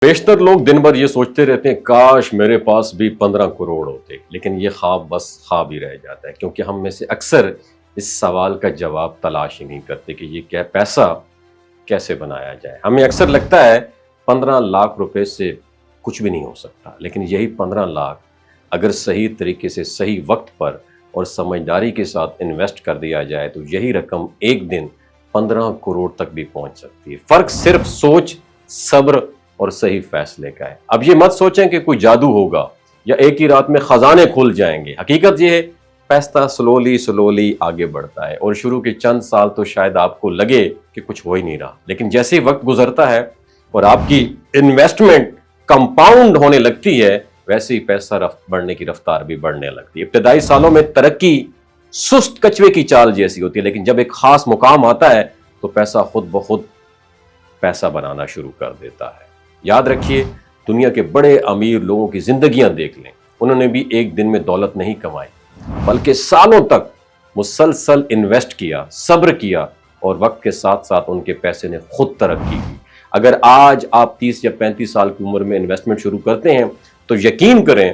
بیشتر لوگ دن بھر یہ سوچتے رہتے ہیں کاش میرے پاس بھی 15 کروڑ ہوتے، لیکن یہ خواب بس خواب ہی رہ جاتا ہے، کیونکہ ہم میں سے اکثر اس سوال کا جواب تلاش ہی نہیں کرتے کہ یہ کیا پیسہ کیسے بنایا جائے۔ ہمیں اکثر لگتا ہے 15 لاکھ روپے سے کچھ بھی نہیں ہو سکتا، لیکن یہی 15 لاکھ اگر صحیح طریقے سے صحیح وقت پر اور سمجھداری کے ساتھ انویسٹ کر دیا جائے تو یہی رقم ایک دن 15 کروڑ تک بھی پہنچ سکتی ہے۔ فرق صرف سوچ، صبر اور صحیح فیصلے کا ہے۔ اب یہ مت سوچیں کہ کوئی جادو ہوگا یا ایک ہی رات میں خزانے کھل جائیں گے۔ حقیقت یہ ہے پیسہ سلولی آگے بڑھتا ہے، اور شروع کے چند سال تو شاید آپ کو لگے کہ کچھ ہو ہی نہیں رہا، لیکن جیسے ہی وقت گزرتا ہے اور آپ کی انویسٹمنٹ کمپاؤنڈ ہونے لگتی ہے، ویسے ہی پیسہ بڑھنے کی رفتار بھی بڑھنے لگتی ہے۔ ابتدائی سالوں میں ترقی سست کچوے کی چال جیسی ہوتی ہے، لیکن جب ایک خاص مقام آتا ہے تو پیسہ خود بخود پیسہ بنانا شروع کر دیتا ہے۔ یاد رکھیے، دنیا کے بڑے امیر لوگوں کی زندگیاں دیکھ لیں، انہوں نے بھی ایک دن میں دولت نہیں کمائی، بلکہ سالوں تک مسلسل انویسٹ کیا، صبر کیا، اور وقت کے ساتھ ساتھ ان کے پیسے نے خود ترقی کی۔ اگر آج آپ 30 یا 35 سال کی عمر میں انویسٹمنٹ شروع کرتے ہیں تو یقین کریں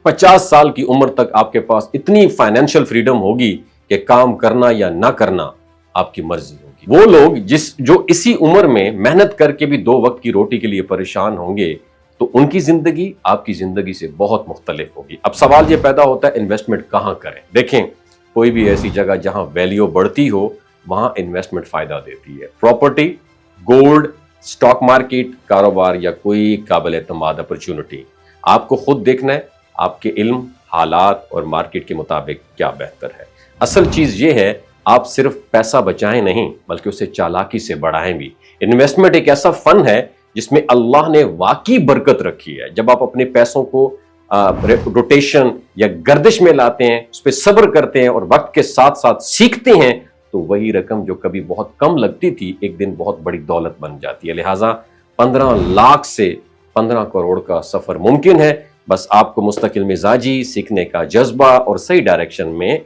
50 سال کی عمر تک آپ کے پاس اتنی فائنینشیل فریڈم ہوگی کہ کام کرنا یا نہ کرنا آپ کی مرضی ہوگی۔ وہ لوگ جو اسی عمر میں محنت کر کے بھی 2 وقت کی روٹی کے لیے پریشان ہوں گے تو ان کی زندگی آپ کی زندگی سے بہت مختلف ہوگی۔ اب سوال یہ پیدا ہوتا ہے انویسٹمنٹ کہاں کریں؟ دیکھیں، کوئی بھی ایسی جگہ جہاں ویلیو بڑھتی ہو وہاں انویسٹمنٹ فائدہ دیتی ہے۔ پراپرٹی، گولڈ، سٹاک مارکیٹ، کاروبار یا کوئی قابل اعتماد اپرچونٹی، آپ کو خود دیکھنا ہے آپ کے علم، حالات اور مارکیٹ کے مطابق کیا بہتر ہے۔ اصل چیز یہ ہے آپ صرف پیسہ بچائیں نہیں بلکہ اسے چالاکی سے بڑھائیں بھی۔ انویسٹمنٹ ایک ایسا فن ہے جس میں اللہ نے واقعی برکت رکھی ہے۔ جب آپ اپنے پیسوں کو روٹیشن یا گردش میں لاتے ہیں، اس پہ صبر کرتے ہیں اور وقت کے ساتھ ساتھ سیکھتے ہیں تو وہی رقم جو کبھی بہت کم لگتی تھی ایک دن بہت بڑی دولت بن جاتی ہے۔ لہٰذا 15 لاکھ سے 15 کروڑ کا سفر ممکن ہے، بس آپ کو مستقل مزاجی، سیکھنے کا جذبہ اور صحیح ڈائریکشن میں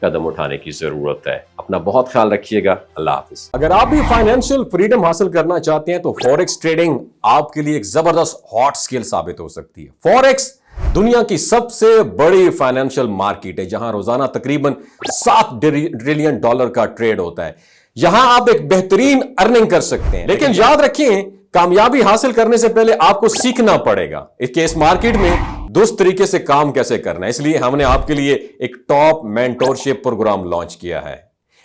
قدم اٹھانے کی ضرورت ہے۔ اپنا بہت خیال رکھیے گا۔ اللہ حافظ۔ اگر آپ بھی فائنینشیل فریڈم حاصل کرنا چاہتے ہیں تو فوریکس ٹریڈنگ آپ کے لیے ایک زبردست ہاٹ سکل ثابت ہو سکتی ہے۔ فوریکس دنیا کی سب سے بڑی فائنینشیل مارکیٹ ہے جہاں روزانہ تقریباً $7 ٹریلین کا ٹریڈ ہوتا ہے۔ یہاں آپ ایک بہترین ارننگ کر سکتے ہیں، لیکن یاد رکھیں کامیابی حاصل کرنے سے پہلے آپ کو سیکھنا پڑے گا کہ اس مارکیٹ میں درست طریقے سے کام کیسے کرنا ہے۔ اس لیے ہم نے آپ کے لیے ایک ٹاپ مینٹورشپ پروگرام لانچ کیا ہے۔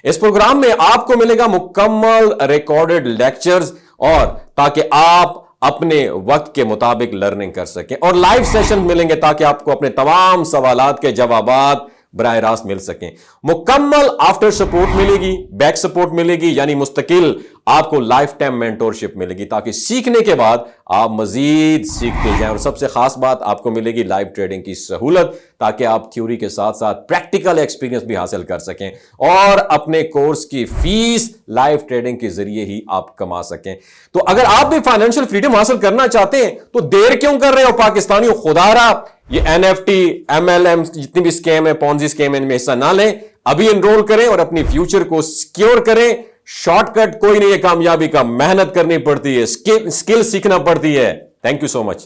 اس پروگرام میں آپ کو ملے گا مکمل ریکارڈڈ لیکچرز، اور تاکہ آپ اپنے وقت کے مطابق لرننگ کر سکیں، اور لائیو سیشن ملیں گے تاکہ آپ کو اپنے تمام سوالات کے جوابات براہ راست مل سکیں۔ مکمل آفٹر سپورٹ ملے گی، بیک سپورٹ ملے گی، یعنی مستقل آپ کو لائف ٹائم مینٹورشپ ملے گی تاکہ سیکھنے کے بعد آپ مزید سیکھتے جائیں۔ اور سب سے خاص بات آپ کو ملے گی لائیو ٹریڈنگ کی سہولت تاکہ آپ تھیوری کے ساتھ ساتھ پریکٹیکل ایکسپیرینس بھی حاصل کر سکیں اور اپنے کورس کی فیس لائیو ٹریڈنگ کے ذریعے ہی آپ کما سکیں۔ تو اگر آپ بھی فائنینشیل فریڈم حاصل کرنا چاہتے ہیں تو دیر کیوں کر رہے ہو پاکستانیوں؟ خدا رہا یہ NFT، MLM جتنی بھی اسکیم ہے، پونزی اسکیم ہے، ان میں حصہ نہ لیں۔ ابھی انرول کریں اور اپنی فیوچر کو سیکیور کریں۔ شارٹ کٹ کوئی نہیں ہے کامیابی کا، محنت کرنی پڑتی ہے، اسکل سیکھنا پڑتی ہے۔ Thank you so much.